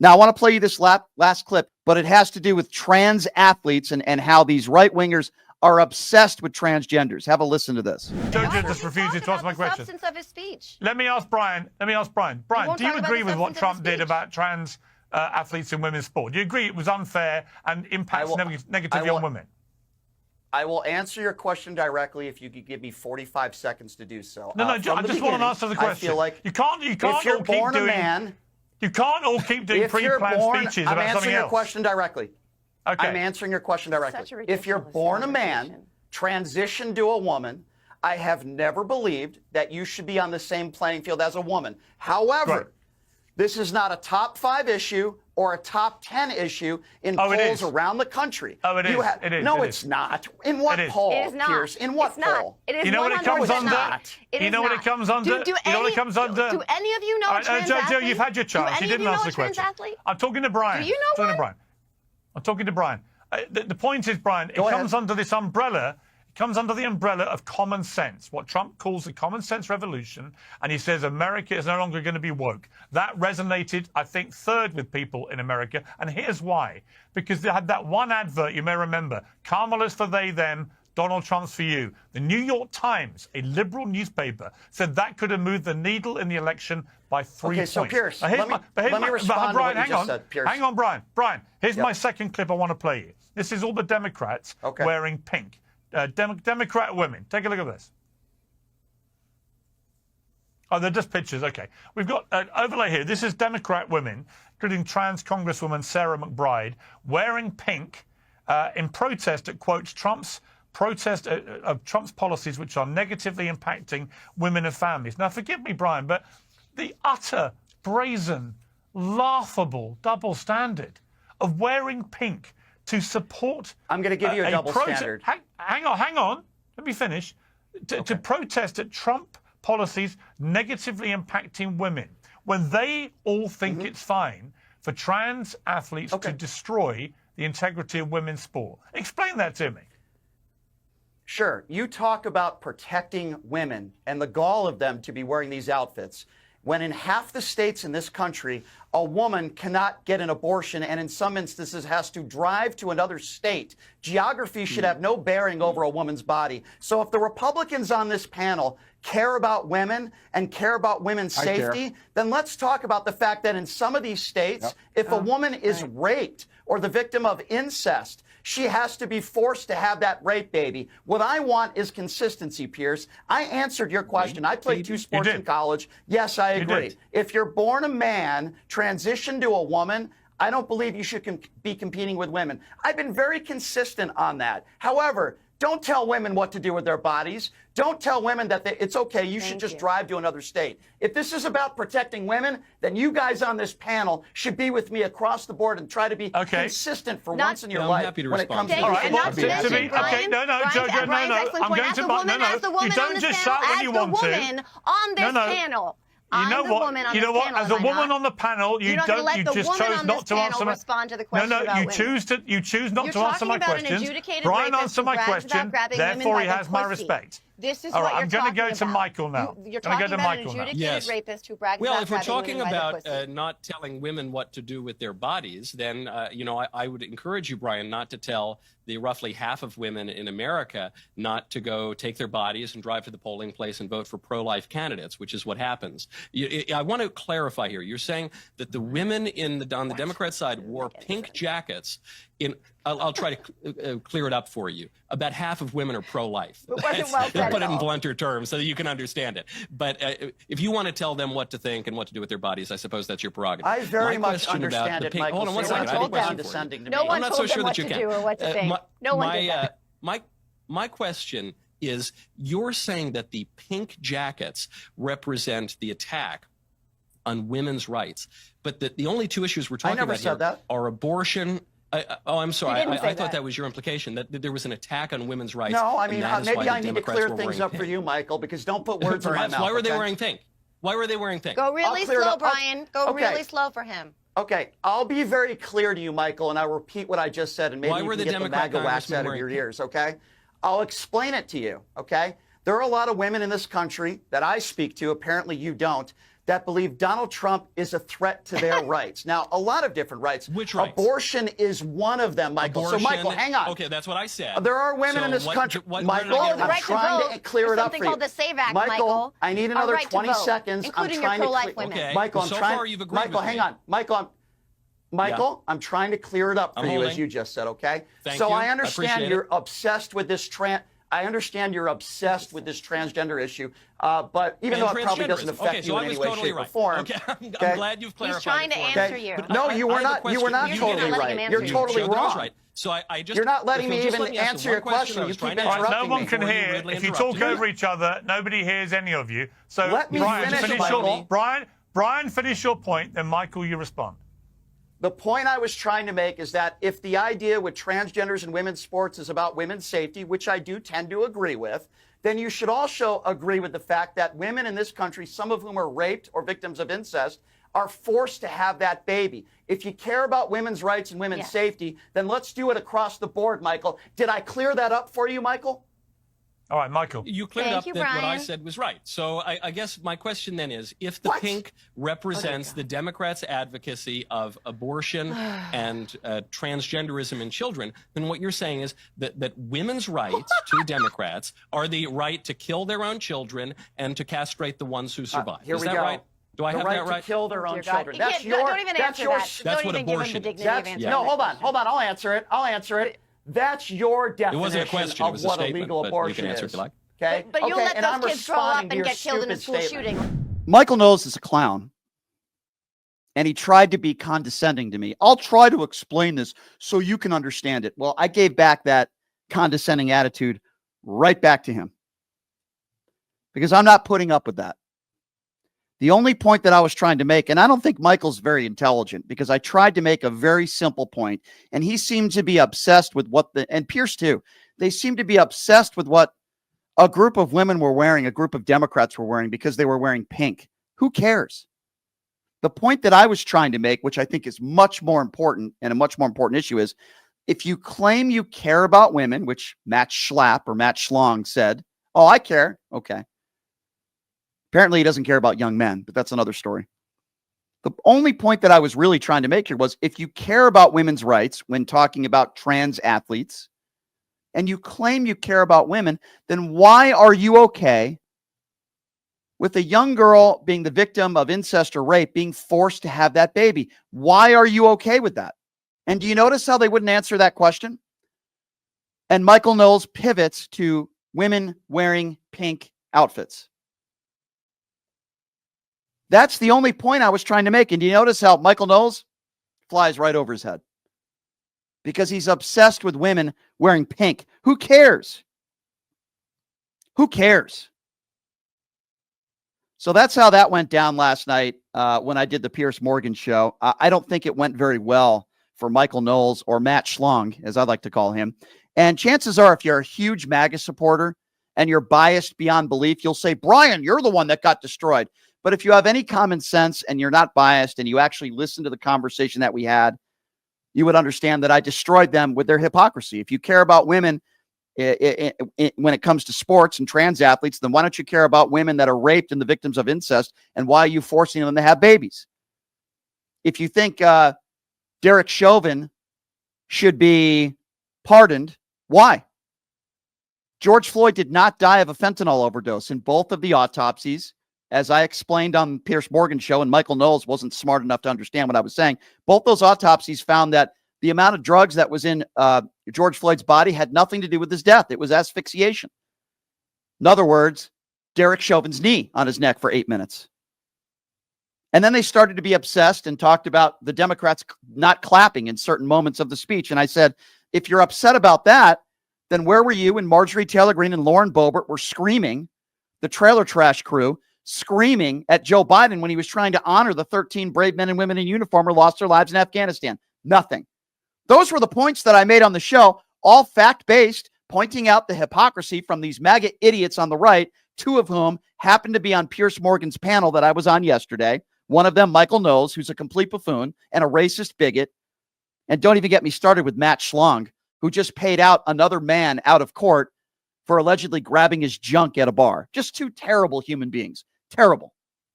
Now, I want to play you this last clip, but it has to do with trans athletes and how these right-wingers are obsessed with transgenders. Have a listen to this. Jojo just refuses to answer my question. Substance of his speech. Let me ask Brian. Brian, do you agree with what Trump did about trans athletes in women's sport? Do you agree it was unfair and impacts negatively on women? I will answer your question directly if you could give me 45 seconds to do so. No, I just want to answer the question. I feel like you can't all keep doing. You can't all keep doing pre-planned speeches about something else. I'm answering your question directly. Okay. I'm answering your question directly. If you're born a man, transition to a woman, I have never believed that you should be on the same playing field as a woman. However, this is not a top 5 issue or a top 10 issue in polls around the country. Oh, it is. It is. No, it's not. In what poll, Piers? In what poll? It is. You know what it comes under? You know what it comes under? Do any of you know a trans athlete? Joe, you've had your chance. You didn't answer the question. I'm talking to Brian. Do you know one? I'm talking to Brian. The point is, Brian, it comes under this umbrella. It comes under the umbrella of common sense, what Trump calls the common sense revolution, and he says America is no longer going to be woke. That resonated, I think, third with people in America, and here's why. Because they had that one advert, you may remember, Kamala's for they, them, Donald Trump's for you. The New York Times, a liberal newspaper, said that could have moved the needle in the election by 3 points. Okay, so Piers, let me respond to what you just said, Piers. Hang on, Brian. Here's my second clip I want to play you. This is all the Democrats wearing pink. Democrat women. Take a look at this. Oh, they're just pictures. Okay. We've got an overlay here. This is Democrat women, including trans Congresswoman Sarah McBride, wearing pink in protest at, quote, Trump's policies which are negatively impacting women and families. Now, forgive me, Brian, but the utter, brazen, laughable double standard of wearing pink to support... I'm going to give you a double standard. Hang on. Let me finish. To protest at Trump policies negatively impacting women, when they all think it's fine for trans athletes to destroy the integrity of women's sport. Explain that to me. Sure. You talk about protecting women and the gall of them to be wearing these outfits, when in half the states in this country, a woman cannot get an abortion and in some instances has to drive to another state. Geography should have no bearing over a woman's body. So if the Republicans on this panel care about women and care about women's safety, then let's talk about the fact that in some of these states, if a woman is raped or the victim of incest, she has to be forced to have that rape baby. What I want is consistency, Piers. I answered your question. I played 2 sports in college. Yes, I agree. If you're born a man, transition to a woman, I don't believe you should be competing with women. I've been very consistent on that. However, don't tell women what to do with their bodies. Don't tell women that it's okay, you should just drive to another state. If this is about protecting women, then you guys on this panel should be with me across the board and try to be consistent for once in your life when it comes to Jojo, I'm going to you don't just shout when you want to. On this panel. You know what? As a woman on the panel, you just chose not to answer my question. No, you choose not to answer my questions. Brian answered my question, therefore he has my respect. This is all right, what I'm going to go to Michael now. You're talking about an adjudicated rapist who brags about if we're talking women about not telling women what to do with their bodies, then I would encourage you, Brian, not to tell the roughly half of women in America not to go take their bodies and drive to the polling place and vote for pro-life candidates, which is what happens. I want to clarify here. You're saying that the women on the Democrat side wore pink jackets. I'll try to clear it up for you. About half of women are pro-life. It wasn't well said. Put it in blunter terms so that you can understand it. But if you want to tell them what to think and what to do with their bodies, I suppose that's your prerogative. I very much understand it, Michael. Hold on one second. I have a question for you. No one told them what to do or what to think. No one did that. My question is, you're saying that the pink jackets represent the attack on women's rights, but that the only 2 issues we're talking about here are abortion. I'm sorry. I thought that was your implication, that there was an attack on women's rights. No, I mean, maybe I need to clear things up for you, Michael, because don't put words in my mouth. Why were they wearing pink? Why were they wearing pink? Go really slow, Brian. Go really slow for him. Okay, I'll be very clear to you, Michael, and I'll repeat what I just said, and maybe you can get the MAGA wax out of your ears, okay? I'll explain it to you, okay? There are a lot of women in this country that I speak to, apparently you don't, that believe Donald Trump is a threat to their rights. Now, a lot of different rights. Which rights? Abortion is one of them, Michael. Abortion, so, Michael, hang on. Okay, that's what I said. There are women in this country. Michael, I'm trying to clear it up for you. Something called the SAVE Act, Michael, I need another 20 seconds. Including your pro-life women. Okay. Michael, so far you've agreed Michael, with hang me. on. Michael, I'm trying to clear it up for you, as you just said, okay? Thank so you. I understand you're it. obsessed with this transgender issue, but even though it probably doesn't affect you in any way, shape, or form. Okay, I'm glad you've clarified. He's trying to answer you. No, you were not. You were not totally right. You're totally wrong. Right. So I just you're not letting me even answer your question. You keep interrupting me. No one can hear. If you talk over each other, nobody hears any of you. So let me Brian, finish your point, then Michael, you respond. The point I was trying to make is that if the idea with transgenders and women's sports is about women's safety, which I do tend to agree with, then you should also agree with the fact that women in this country, some of whom are raped or victims of incest, are forced to have that baby. If you care about women's rights and women's safety, then let's do it across the board, Michael. Did I clear that up for you, Michael? All right, Michael. You cleared up that what I said was right. So I guess my question then is, if the pink represents the Democrats' advocacy of abortion and transgenderism in children, then what you're saying is that women's rights to Democrats are the right to kill their own children and to castrate the ones who survive. Is that right? Do I have that right? To kill their own children. Don't even answer that. That's what abortion is. No, hold on. I'll answer it. That's your definition it wasn't a question, of what a legal abortion you can answer is. If you like. Okay? But you let those kids grow up and get killed in a school shooting. Michael Knowles is a clown, and he tried to be condescending to me. I'll try to explain this so you can understand it. Well, I gave back that condescending attitude right back to him because I'm not putting up with that. The only point that I was trying to make, and I don't think Michael's very intelligent because I tried to make a very simple point, and he seemed to be obsessed with and Piers too, they seem to be obsessed with what a group of women were wearing, a group of Democrats were wearing because they were wearing pink. Who cares? The point that I was trying to make, which I think is much more important and a much more important issue is, if you claim you care about women, which Matt Schlapp or Matt Schlong said, oh, I care. Okay. Apparently he doesn't care about young men, but that's another story. The only point that I was really trying to make here was if you care about women's rights when talking about trans athletes and you claim you care about women, then why are you okay with a young girl being the victim of incest or rape being forced to have that baby? Why are you okay with that? And do you notice how they wouldn't answer that question? And Michael Knowles pivots to women wearing pink outfits. That's the only point I was trying to make. And do you notice how Michael Knowles flies right over his head? Because he's obsessed with women wearing pink. Who cares? Who cares? So that's how that went down last night when I did the Piers Morgan show. I don't think it went very well for Michael Knowles or Matt Schlong, as I like to call him. And chances are, if you're a huge MAGA supporter and you're biased beyond belief, you'll say, Brian, you're the one that got destroyed. But if you have any common sense and you're not biased and you actually listen to the conversation that we had, you would understand that I destroyed them with their hypocrisy. If you care about women when it comes to sports and trans athletes, then why don't you care about women that are raped and the victims of incest? And why are you forcing them to have babies? If you think Derek Chauvin should be pardoned, why? George Floyd did not die of a fentanyl overdose in both of the autopsies. As I explained on Piers Morgan's show, and Michael Knowles wasn't smart enough to understand what I was saying, both those autopsies found that the amount of drugs that was in George Floyd's body had nothing to do with his death. It was asphyxiation. In other words, Derek Chauvin's knee on his neck for 8 minutes. And then they started to be obsessed and talked about the Democrats not clapping in certain moments of the speech. And I said, if you're upset about that, then where were you when Marjorie Taylor Greene and Lauren Boebert were screaming, the trailer trash crew, screaming at Joe Biden when he was trying to honor the 13 brave men and women in uniform who lost their lives in Afghanistan? Nothing. Those were the points that I made on the show, all fact-based, pointing out the hypocrisy from these MAGA idiots on the right, two of whom happened to be on Piers Morgan's panel that I was on yesterday. One of them, Michael Knowles, who's a complete buffoon and a racist bigot. And don't even get me started with Matt Schlong, who just paid out another man out of court for allegedly grabbing his junk at a bar. Just two terrible human beings. Terrible.